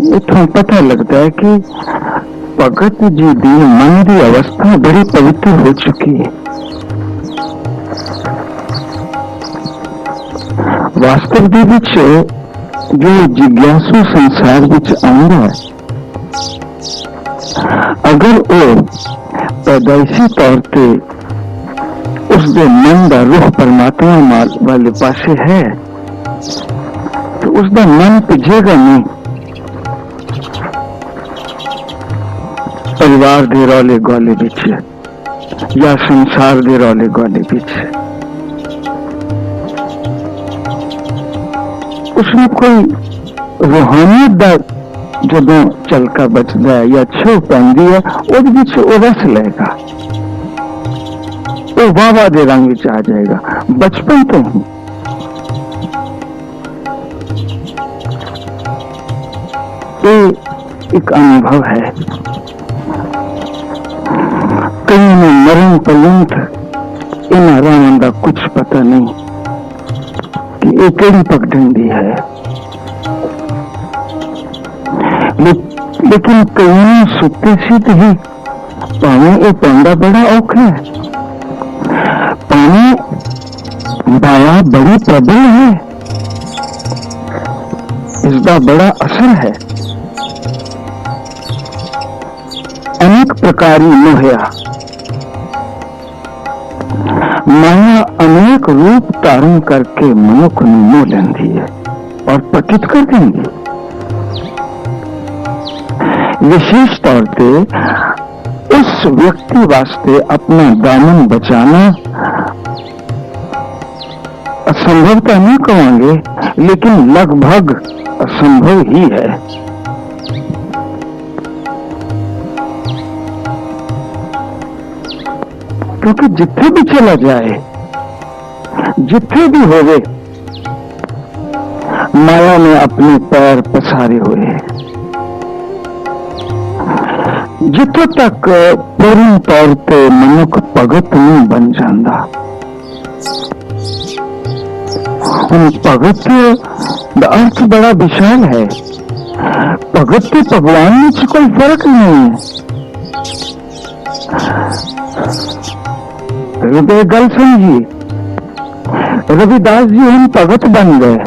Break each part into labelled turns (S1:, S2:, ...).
S1: इतना पता लगता है कि भगत जी दी मन की अवस्था बड़ी पवित्र हो चुकी है। वास्तव दे विच जो जिज्ञासु संसार विच आंदा है, अगर वो पैदाइशी तौर पे उसके मन का रुख परमात्मा वाले पासे है तो उसका मन भिजेगा नहीं परिवार के रौले गौले विच या संसार के रौले गौले विच। उसमें कोई रूहानियत का जो झलका बचता है या छो पैंदी है वो रस लेगा, वो वाह दे रंग विच आ जाएगा बचपन तो ही। ये एक अनुभव है। कहीं में मरण पर्यंत इन रावण का कुछ पता नहीं कि ये केड़ी पगडंडी है, लेकिन कहीं सुते सिद्ध ही पानी ये पांडा बड़ा औखा है। पानी माया बड़ी प्रबल है, इसका बड़ा असर है। अनेक प्रकार मोहया माया अनेक रूप धारण करके मनुख ਨੂੰ मोह लेंदी है और पतित कर देंगी। विशेष तौर पे उस व्यक्ति वास्ते अपना दामन बचाना असंभव तो नहीं कहेंगे, लेकिन लगभग असंभव ही है। क्योंकि जिथे भी चला जाए, जिथे भी होवे, माया ने अपने पैर पसारे हुए हैं। जिथे तक पूर्ण तौर पे मनुख भगत नहीं बन जाता। भगत का अर्थ बड़ा विशाल है। भगत के भगवान में कोई फर्क नहीं है। हृदय गल समझिए, रविदास जी हम भगत बन गए,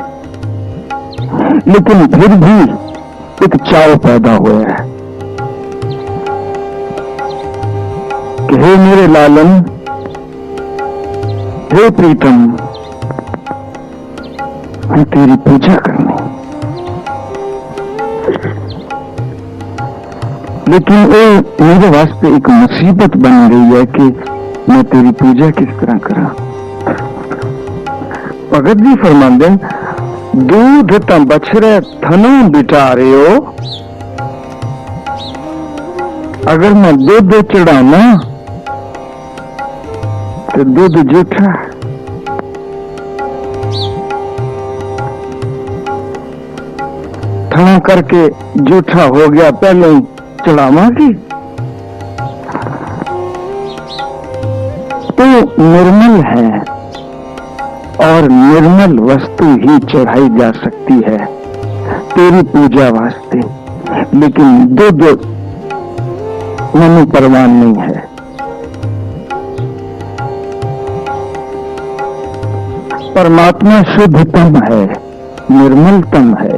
S1: लेकिन फिर भी एक चाव पैदा हुआ है कि हे मेरे लालन, हे प्रीतम, मैं तेरी पूजा करनी। लेकिन वो मेरे वास्ते एक मुसीबत बन गई है कि मैं तेरी पूजा किस तरह करा। भगत जी फरमाते दूध तो बछड़े थनों बिठा रहे हो, अगर मैं दूध चढ़ाना तो दूध जूठा। थना करके जूठा हो गया, पहले ही चढ़ावा की। तो निर्मल है और निर्मल वस्तु ही चढ़ाई जा सकती है तेरी पूजा वास्ते, लेकिन दूध मनु परवान नहीं है। परमात्मा शुद्धतम है, निर्मलतम है।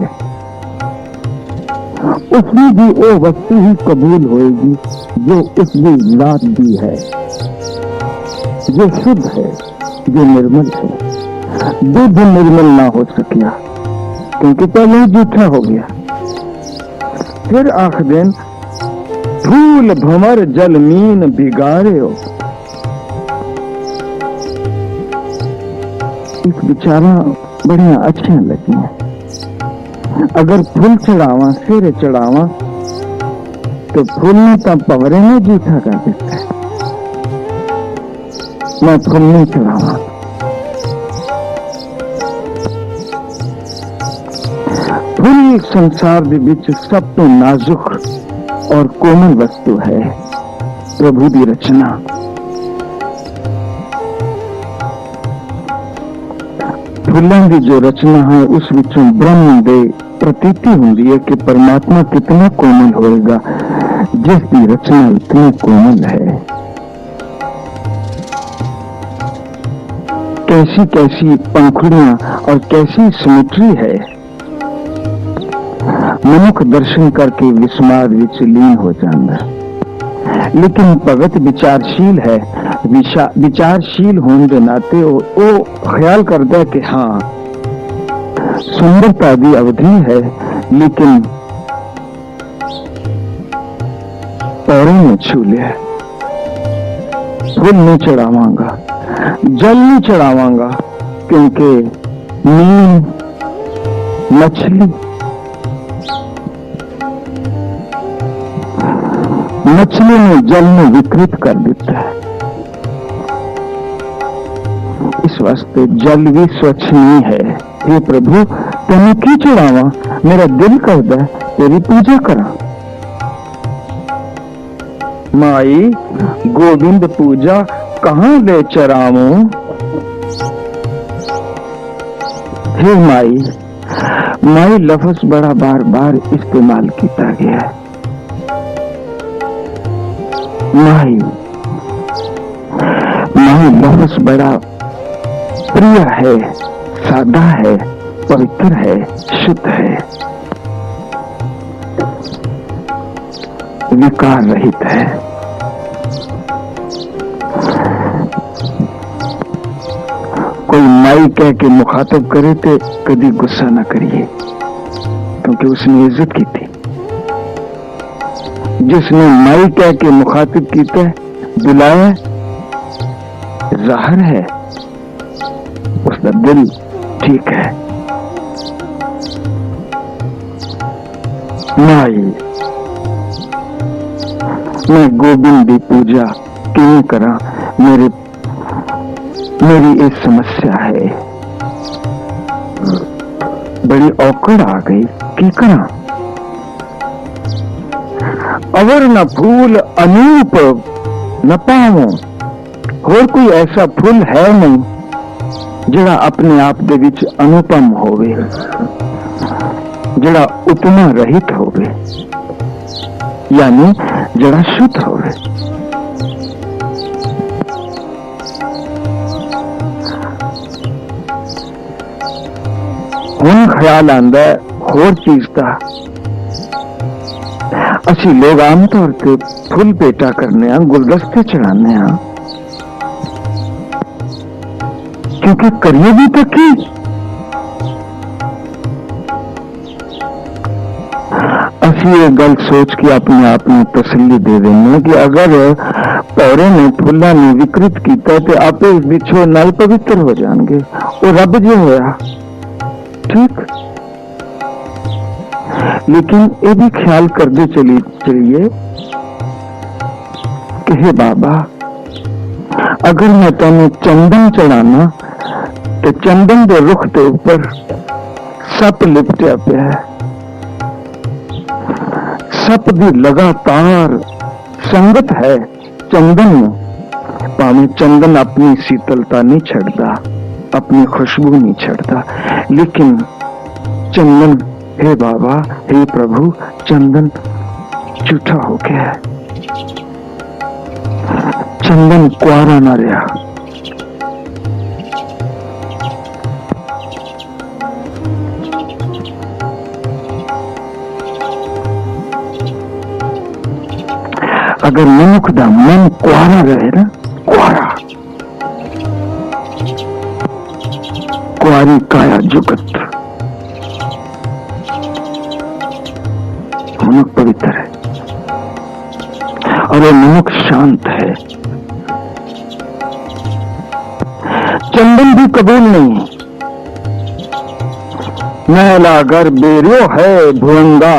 S1: उसमें भी वो वस्तु ही कबूल होएगी जो उसकी जात भी है, जो शुद्ध है, जो निर्मल है। दूध निर्मल ना हो सकिया क्योंकि पहले ही जूठा हो गया। फिर आख दिन फूल भंवर जल मीन बिगाड़े हो। एक बेचारा बढ़िया अच्छे लगी है। अगर फूल चढ़ावा, सिर चढ़ावा तो फूल ने तो पवरे में जूठा कर देता है। मैं फूल नहीं चढ़ावा। फूल संसार के बीच सब तो नाजुक और कोमल वस्तु है, प्रभु की रचना। फुल्लां दी जो रचना है उस विचों ब्रह्म दे प्रतीति हुंदी है कि परमात्मा कितना कोमल होएगा जिसकी रचना इतनी कोमल है। कैसी कैसी पंखुड़ियां और कैसी सिमेट्री है। मनुख दर्शन करके विस्माद विच लीन हो जाता है, लेकिन भगत विचारशील है। विचारशील होने के नाते वो ख्याल करता है कि हाँ सुंदरता की अवधि है, लेकिन पैरों में छू लिया, फूल नहीं चढ़ावांगा, जल नहीं चढ़ावांगा, क्योंकि नीम मछली ने जल में विकृत कर देता है। इस वास्ते जल भी स्वच्छ नहीं है। हे प्रभु तेने की चढ़ावा, मेरा दिल करता है तेरी पूजा करा। माई गोविंद पूजा कहां ले चरावो। हे माई लफ्ज बड़ा बार बार इस्तेमाल किया गया है। माई लफ्ज बड़ा प्रिय है, सादा है, पवित्र है, शुद्ध है, विकार रहित है। कोई माई कह के मुखातब करे तो कभी गुस्सा ना करिए, क्योंकि उसने इज्जत की थी। जिसने माई कह के मुखातिब किया बुलाया, जाहिर है उसका दिल ठीक है। माई मैं गोविंद की पूजा क्यों करा, मेरी एक समस्या है, बड़ी औकड़ आ गई, की करा। अवर न फूल अनूप न पावो, और कोई ऐसा फूल है नहीं जड़ा अपने आप दे विच अनुपम होवे, जड़ा उपमा रहित होवे, यानी जड़ा शुद्ध होवे। हुण ख्याल आंदा है होर चीज का। असी लोग आमतौर पर फुल पेटा करने, गुलदस्ते चढ़ाने, क्योंकि करिए भी तो की। असी ये गल सोच के अपने आप में तसल्ली दे देने कि अगर पौरे ने फुल्ला ने विकृत किया तो आपे बिछो नल पवित्र हो जाएंगे। वो रब जो होया ठीक, लेकिन ये भी ख्याल करते चलिए कि हे बाबा, अगर मैं तेने चंदन चढ़ाना तो चंदन के रुख के ऊपर सप लिपटिया पिया है। सप की लगातार संगत है चंदन में। भाਵੇਂ चंदन अपनी शीतलता नहीं छड़ता, अपनी खुशबू नहीं छड़ता, लेकिन चंदन, हे बाबा, हे प्रभु, चंदन झूठा हो गया है। चंदन कुआरा ना रहा। अगर मनुख दा मन कुआरा रहे ना, कुआरी काया जुगत, मनुख पवित्र है और वो मनुख शांत है। चंदन भी कबूल नहीं। मैला घर बेरियो है भुवंगा,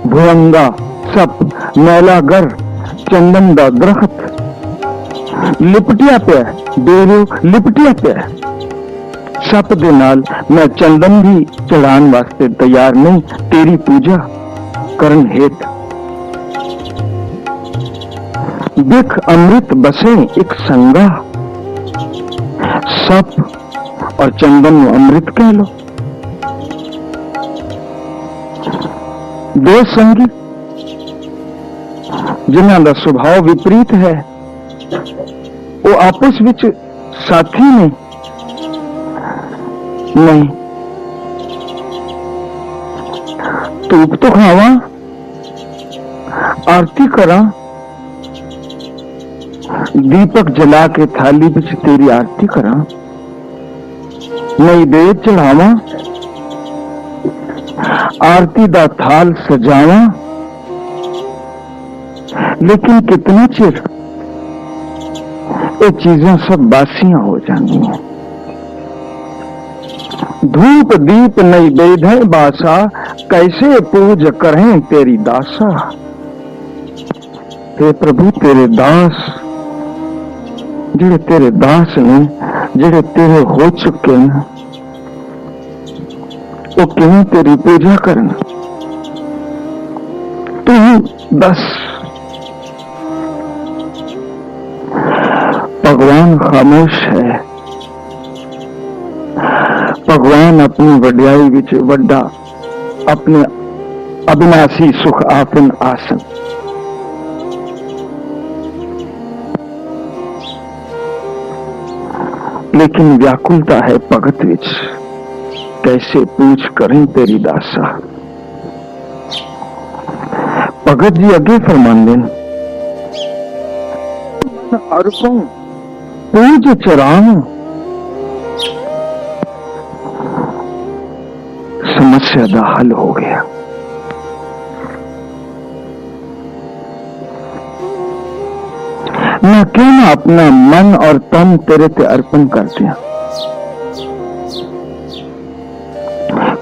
S1: भुवंगा सप मैला घर चंदन दा दरख्त लिपटिया पे, बेरियो लिपटिया पे। सप दे नाल मैं चंदन भी चढ़ान वास्ते तैयार नहीं, तेरी पूजा करन हेत। बिख अमृत बसे एक संगा, सप और चंदन को अमृत कह लो। दो संगी जिन्हां दा सुभाव विपरीत है, वो आपस विच साथी ने नहीं। धूप तो खावा, आरती करा, दीपक जला के थाली विच तेरी आरती करा, नैवेद्य चढ़ावा, आरती दा थाल सजावा, लेकिन कितना चिर ये चीजें सब बासियां हो जानी हैं। धूप दीप नैवेद्य बासा, कैसे पूज करें तेरी दासा। हे प्रभु, तेरे दास जेड़े तेरे दास ने, जेड़े तेरे हो चुके हैं, वो क्यों तेरी पूजा करना। तू दस। भगवान खामोश है। भगवान अपनी वड्याई विच वड्डा, अपने अविनाशी सुख आपन आसन। लेकिन व्याकुलता है भगत विच, कैसे पूछ करें तेरी दासा। भगत जी अगे फरमांदे ने, अर्पण पूज चरान। समस्या का हल हो गया। मैं क्यों ना अपना मन और तन तेरे ते अर्पण कर दिया।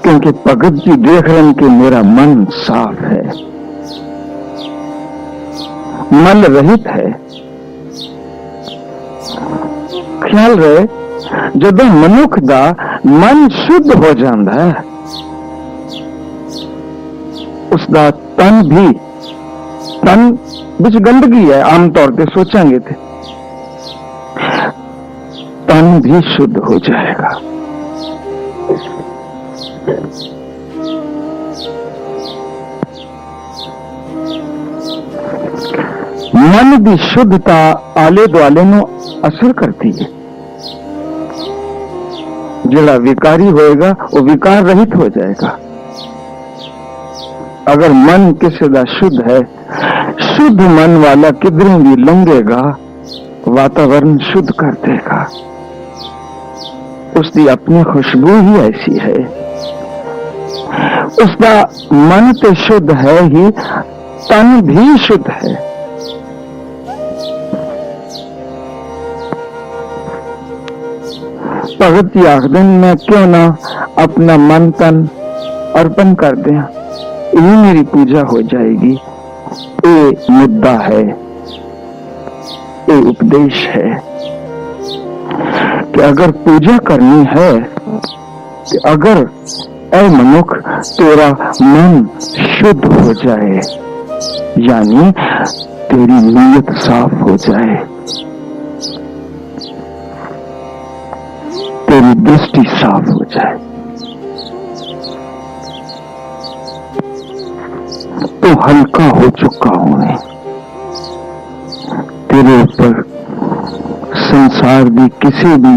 S1: क्योंकि भगत जी देख रहे हैं कि मेरा मन साफ है, मल रहित है। ख्याल रहे, जदों मनुख दा मन शुद्ध हो जाता है, उसका तन भी, तन विच गंदगी है, आमतौर पे सोचेंगे थे, तन भी शुद्ध हो जाएगा। मन की शुद्धता आले दुआले नो असर करती है। जिहड़ा विकारी होएगा वो विकार रहित हो जाएगा। अगर मन किसी का शुद्ध है, शुद्ध मन वाला किधरों भी लंघेगा, वातावरण शुद्ध कर देगा। उसकी अपनी खुशबू ही ऐसी है। उसका मन तो शुद्ध है ही, तन भी शुद्ध है। भगत जी आखदे मैं क्यों ना अपना मन तन अर्पण कर दें, ये मेरी पूजा हो जाएगी। ये मुद्दा है, ये उपदेश है कि अगर पूजा करनी है, कि अगर ऐ मनुख तेरा मन शुद्ध हो जाए, यानी तेरी नीयत साफ हो जाए, तेरी दृष्टि साफ हो जाए, तो हल्का हो चुका हूं मैं। तेरे ऊपर संसार की किसी भी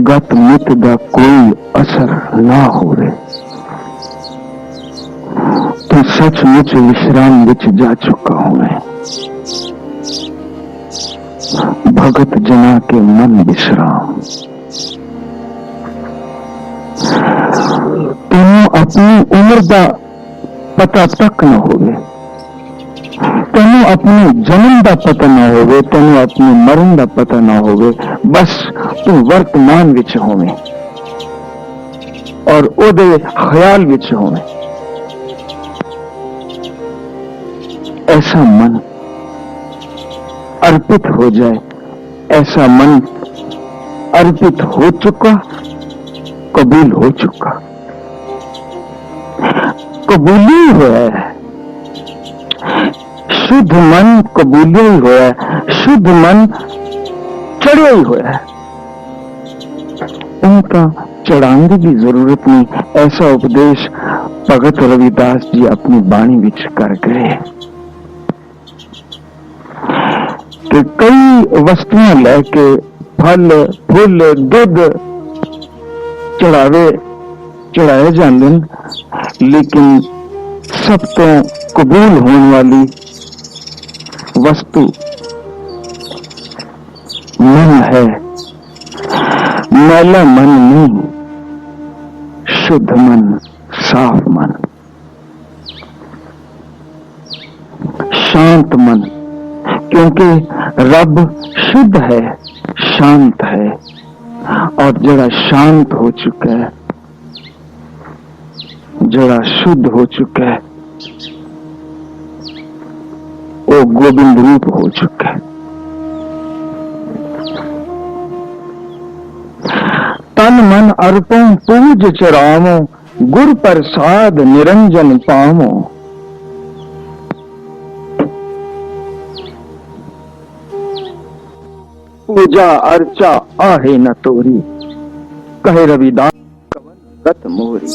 S1: गत मित का कोई असर ना हो रहे। तो सचमुच विश्राम विच जा चुका हूं मैं। भगत जना के मन विश्राम। तेनों अपनी उम्र का पता तक न होवे, तेनों अपने जन्म का पता न होवे, तेनों अपने मरण का पता न होवे, बस तू वर्तमान विच होवे और ओदे ख्याल विच होवे। ऐसा मन अर्पित हो जाए, ऐसा मन अर्पित हो चुका, कबूल हो चुका, कबूली हुआ है। शुद्ध मन कबूली हुआ है, शुद्ध मन चढ़िया ही हुआ है। उनका चढ़ाने की जरूरत नहीं। ऐसा उपदेश भगत रविदास जी अपनी बाणी विच कर गए कि कई वस्तुएं लेके फल फूल दुध चढ़ाए जाते हैं, लेकिन सब तो कबूल होने वाली वस्तु मन है। मैला मन नहीं, शुद्ध मन, साफ मन, शांत मन, क्योंकि रब शुद्ध है, शांत है, और जड़ा शांत हो चुका है, जड़ा शुद्ध हो चुका है, वो गोविंद रूप हो चुका है। तन मन अर्पण पूज चरावो, गुर प्रसाद निरंजन पावो। पूजा अर्चा आहे न तोरी, कहे रविदास कवन गत मोरी।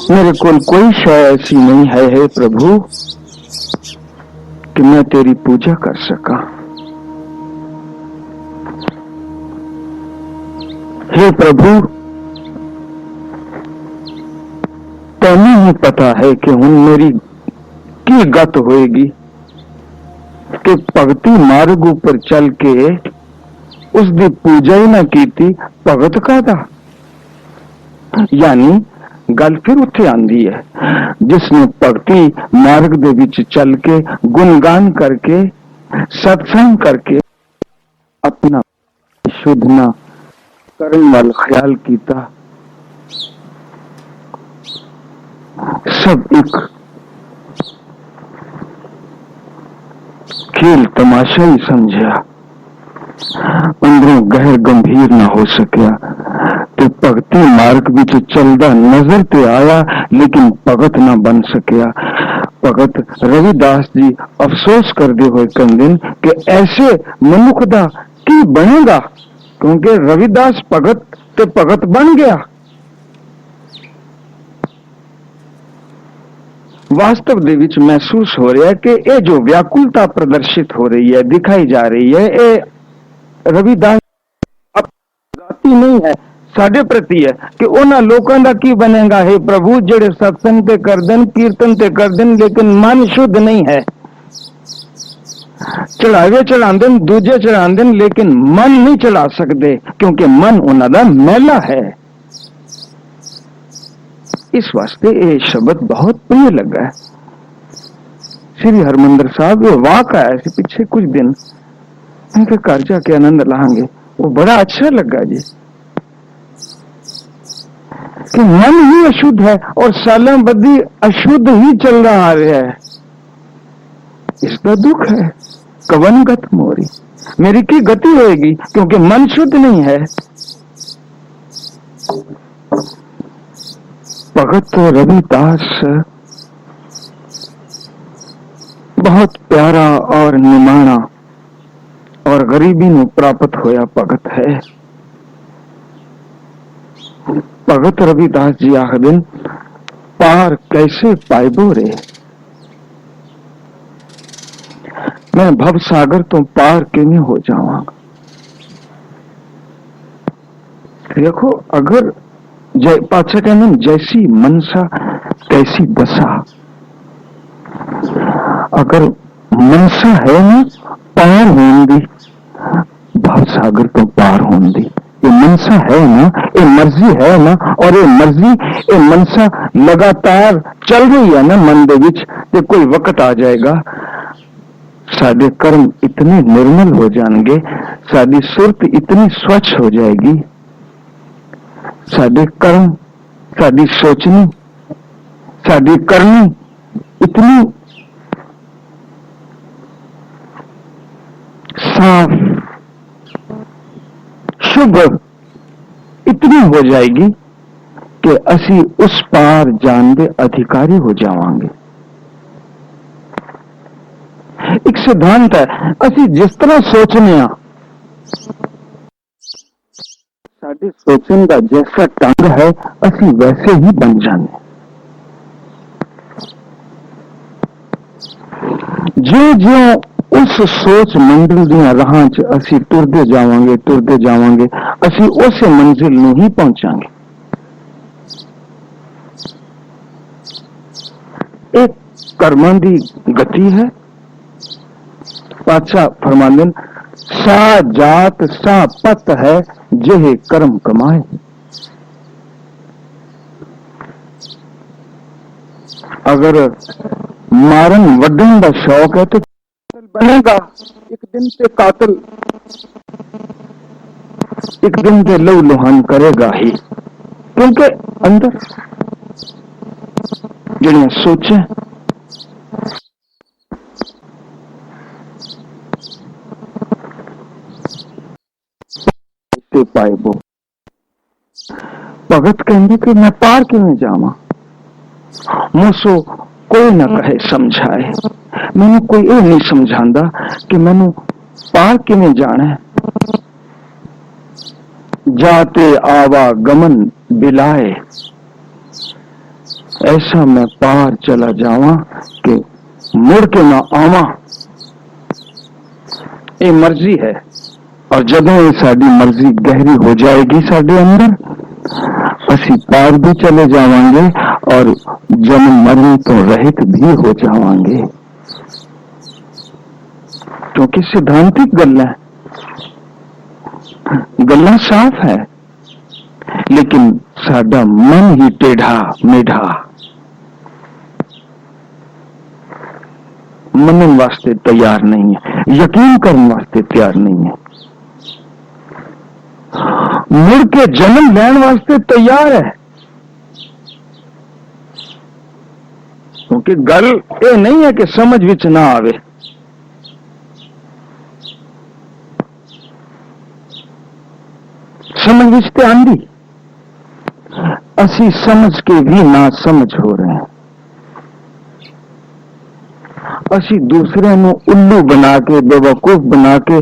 S1: मेरे को कोई शय ऐसी नहीं है हे प्रभु कि मैं तेरी पूजा कर सका। हे प्रभु, तैਨੂੰ ही पता है कि हुन मेरी की गत होएगी कि भगती मार्ग ऊपर चल के उसकी पूजा ही ना कीती, भगत कादा। यानी गल फिर उत्थे आंदी है, जिसने भक्ति मार्ग दे विच चल के गुणगान करके सत्संग करके अपना शुद्ध ना करने वाला ख्याल कीता, सब एक खेल तमाशा ही समझा, अंदरों गहर गंभीर ना हो सकिया। तो भगती मार्ग भी तो चलदा नजर ते आया, लेकिन भगत ना बन सकिया। भगत रविदास जी अफसोस करते हुए कहते कि ऐसे मनुख दा की बनेगा, क्योंकि रविदास भगत ते भगत बन गया। वास्तव दे विच महसूस हो रहा है कि ये जो व्याकुलता प्रदर्शित हो रही है, दिखाई जा रही है, ये रविदास जाति नहीं है, साडे प्रति है कि उन्हां लोकां दा की बनेगा हे प्रभु जेड़े सत्संग ते कर देन, कीर्तन ते कर देन, लेकिन मन शुद्ध नहीं है। चढ़ावे चढ़ांदे दूजे चढ़ांदे, लेकिन मन नहीं चढ़ा सकते, क्योंकि मन उन्हां दा मैला है। इस वास्ते ये शब्द बहुत प्रिय लगा है। श्री हरमंदिर साहब ये वाक आया से पीछे कुछ दिन, इनके घर जाके आनंद लाएंगे, वो बड़ा अच्छा लगा जी कि मन ही अशुद्ध है और सालों बदी अशुद्ध ही चल रहा है। इसका दुख है। कवन गत मोरी, मेरी की गति होएगी, क्योंकि मन शुद्ध नहीं है। भगत रविदास बहुत प्यारा और निमाणा और गरीबी में प्राप्त होया भगत है। भगत रविदास जी आखदे पार कैसे पाइबो रे, मैं भव सागर तो पार किवें हो जावांगा। देखो, अगर पाछा कहने जैसी मनसा कैसी दशा, अगर मनसा है ना पार होंगी, भव सागर तो पार होंगी। ये मनसा है ना, ये मर्जी है ना, और ये मर्जी ये मनसा लगातार चल रही है ना मन दे विच, ते कोई वक्त आ जाएगा साडे कर्म इतने निर्मल हो जाएंगे, साडी सुरत इतनी स्वच्छ हो जाएगी, साडे कर्म, साडी सोचनी, साडी करनी इतनी साफ शुभ इतनी हो जाएगी कि असी उस पार जान दे अधिकारी हो जावांगे। एक सिद्धांत है, ਅਸੀਂ जिस तरह सोचने ਆ, साडे सोचने का जैसा ढंग है ਅਸੀਂ वैसे ही बन जाने। जो उस सोच मंडल दियां राहां च ਅਸੀਂ तुरदे जावांगे ਅਸੀਂ उस मंजिल ਨੂੰ ही पहुंचांगे। एक कर्मां दी गति है। पातशाह फरमांदे सा जात सा पत है जेहे कर्म कमाए। अगर मारन वड्डन का शौक है तो बनेगा एक दिन से कातिल, एक दिन से लहू लुहान करेगा ही, क्योंकि अंदर जड़ियां सोचें पाए वो भगत कहते कि मैं पार किवें जावां, मुझसो कोई ना कहे समझाए। मैनू कोई ये नहीं समझांदा कि मैनू पार किवें जाना है। जाते आवा गमन बिलाए, ऐसा मैं पार चला जावां कि मुड़ के ना आवां। ये मर्जी है, और जब ये साडी मर्जी गहरी हो जाएगी साडे अंदर, असी पार भी चले जावांगे और जन्म मरण तो रहित भी हो जावांगे। क्योंकि सिद्धांतिक गल्लां साफ है, लेकिन साडा मन ही टेढ़ा मेढ़ा, मनन वास्ते तैयार नहीं है, यकीन करने वास्ते तैयार नहीं है, मुड़ के जन्म लैण वास्ते तैयार है। क्योंकि गल ये नहीं है कि समझ विच ना आवे, समझ विच ते आंदी, असी समझ के भी ना समझ हो रहे हैं। असी दूसरे नू उल्लू बना के, बेवकूफ बना के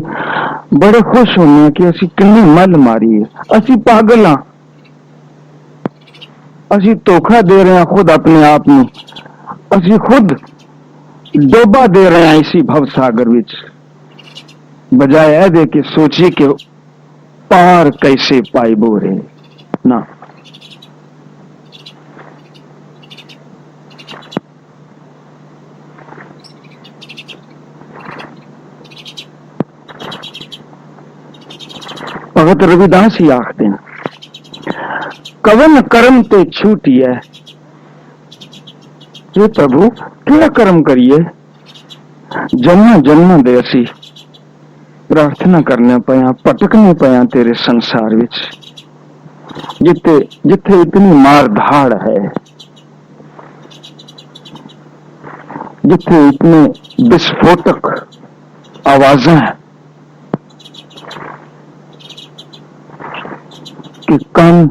S1: बड़े खुश होने हैं कि असी कितनी मल मारी है। असी पागल हाँ, असी धोखा दे रहे हैं खुद अपने आप में, असी खुद डोबा दे रहे हैं इसी भवसागर विच, बजाय ऐ दे के सोचिए कि पार कैसे पाई बोरे ना। भगत रविदास ही आखते हैं, कवन कर्म ते छूटी है। ये प्रभु क्या कर्म करिए, जन्म जन्म दे असी प्रार्थना करने पाया, भटकने पाया तेरे संसार विच, जिथे जिथे इतनी मार धाड़ है, जिथे इतने विस्फोटक आवाजें हैं कि कान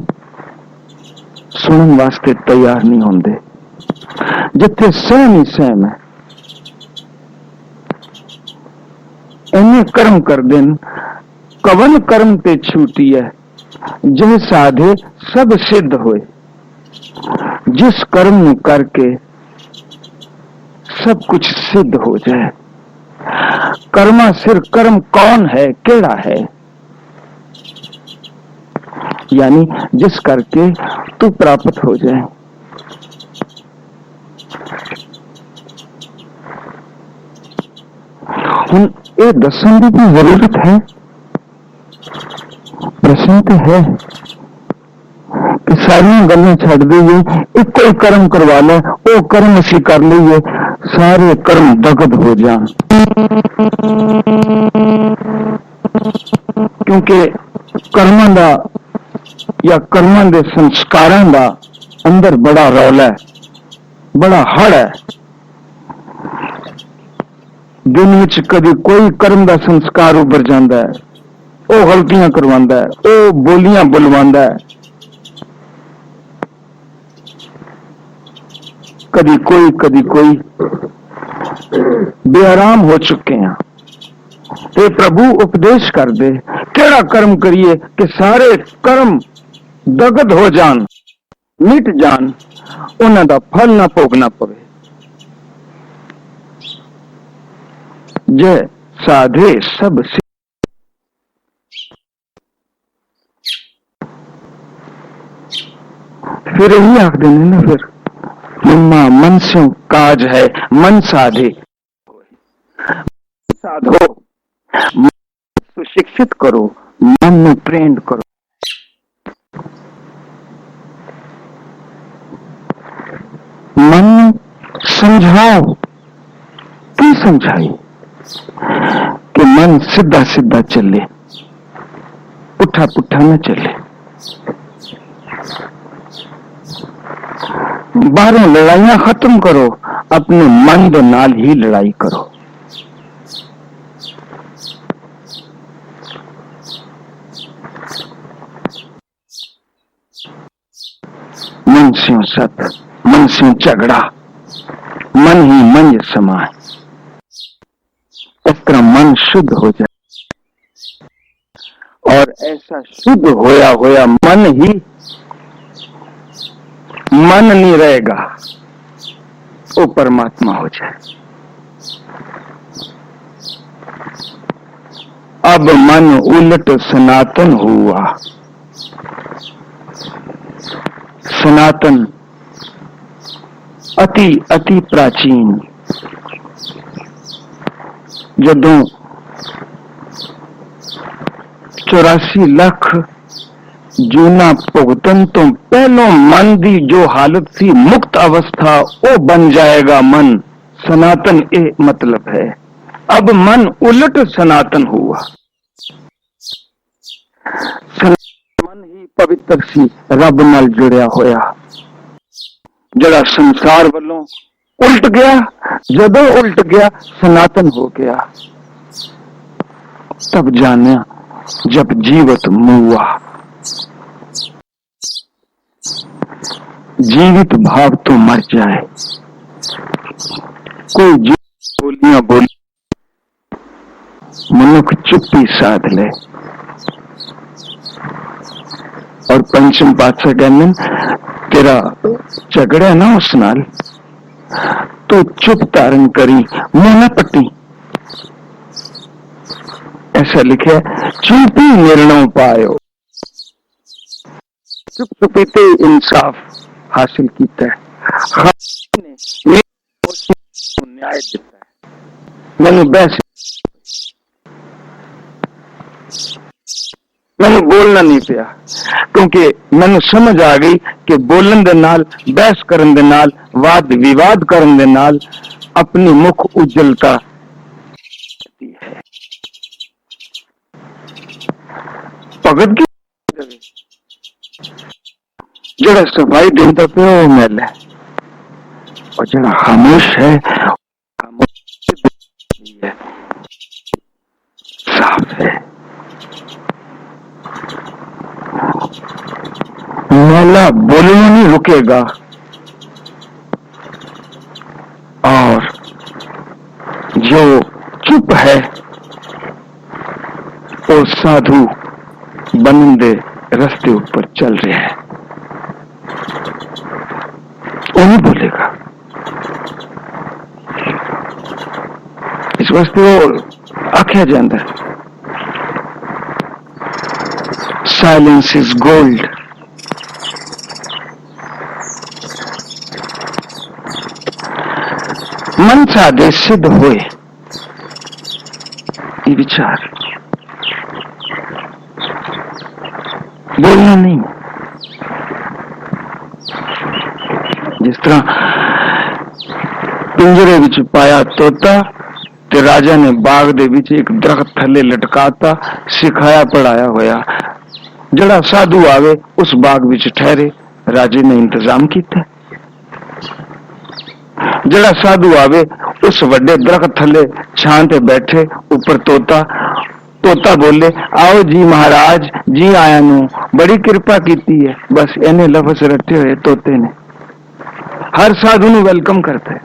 S1: सुनने वास्ते तैयार नहीं होंगे, जिथे सहम ही सहम है, इन्हें कर्म कर देन। कवन कर्म ते छूटी है, जह साधे सब सिद्ध होए। जिस कर्म में करके सब कुछ सिद्ध हो जाए। कर्मा सिर कर्म कौन है, केड़ा है, यानी जिस करके तू प्राप्त हो जाए। हम ये दसन की भी जरूरत है। प्रश्न तो है कि सारी गल्लां छड़ दईए, एक ही कर्म करवा ले, वो कर्म असी कर लीए, सारे कर्म दगद हो जान। क्योंकि कर्मां दा या कर्मां दे संस्कारां दा अंदर बड़ा रौला है, बड़ा हड़ है। दिन विच कभी कोई कर्म दा संस्कार उभर जाता है, वो गलतियां करवांदा है, वो बोलियां बुलवांदा है। कभी कोई बेआराम हो चुके हैं। हे प्रभु उपदेश कर दे, केड़ा कर्म करिए कि सारे कर्म दगद हो जान, मिट जान, उन्हां दा फल ना भोगना पवे। जय साधे सब फिर यही आख देने ना, फिर मन से काज है, मन साधे साधो, मन सुशिक्षित करो, मन में ट्रेंड करो। मन समझाओ, क्यों समझाई कि मन सीधा सीधा चले, पुठा पुठा न चले। बाहरों लड़ाइयां खत्म करो, अपने मन दे नाल ही लड़ाई करो। मन से सत, मन से झगड़ा, मन ही मंज समाए। इस तरह मन शुद्ध हो जाए, और ऐसा शुद्ध होया होया मन ही मन नहीं रहेगा, वो परमात्मा हो जाए। अब मन उलट सनातन हुआ। सनातन अति अति प्राचीन, जदों 84 लाख जूना भुगतन तो पहलों मन की जो हालत थी मुक्त अवस्था, वो बन जाएगा मन सनातन। ये मतलब है अब मन उलट सनातन हुआ। मन ही पवित्र सी रब नाल जुड़िया होया, जड़ा संसार वालों उल्ट गया, जदों उल्ट गया सनातन हो गया। तब जानिया जब जीवत मुआ। जीवित भाव तो मर जाए, कोई बोलियां बोली मनुख चुप्पी साध ले। और पंचम पातशाह कहने, तेरा झगड़ा ना उस नाल तो चुप धारण करी, मुंह न पट्टी। ऐसा लिखे, चुप्पी निर्णय पायो। चुप चुपीते इंसाफ हासिल किया है, न्याय दिता है। मैंने बहस, मैंने बोलना नहीं पिया, क्योंकि मैंने समझ आ गई कि बोलन दे नाल, बहस करन दे नाल, वाद विवाद करन दे नाल अपनी मुख उज्जवलता है। भगत की जड़ा सफाई देता पे वो मैल है, और जड़ा खामोश है साफ है। मैला बोलना नहीं रुकेगा, और जो चुप है वो साधु बनने रास्ते ऊपर चल रहे हैं, वो नहीं बोलेगा। इस वास्ते वो आख्या जाता है, साइलेंस इज गोल्ड। मन साधे सिद्ध होए, ये विचार बोलना नहीं। जिस तरह पिंजरे विच पाया तोता ते राजा ने बाग दे विच एक दरख्त थले लटकाता, सिखाया पढ़ाया होया। जड़ा साधु आवे उस बाग विच ठहरे, राजे ने इंतजाम किया। जड़ा साधु आवे उस वड्डे दरख्त थले छां ते बैठे, ऊपर तोता तोता बोले, आओ जी महाराज जी, आया नू बड़ी कृपा की है। बस इन्हें लफ्ज रटे हुए तोते ने हर साधु नु वेलकम करता है।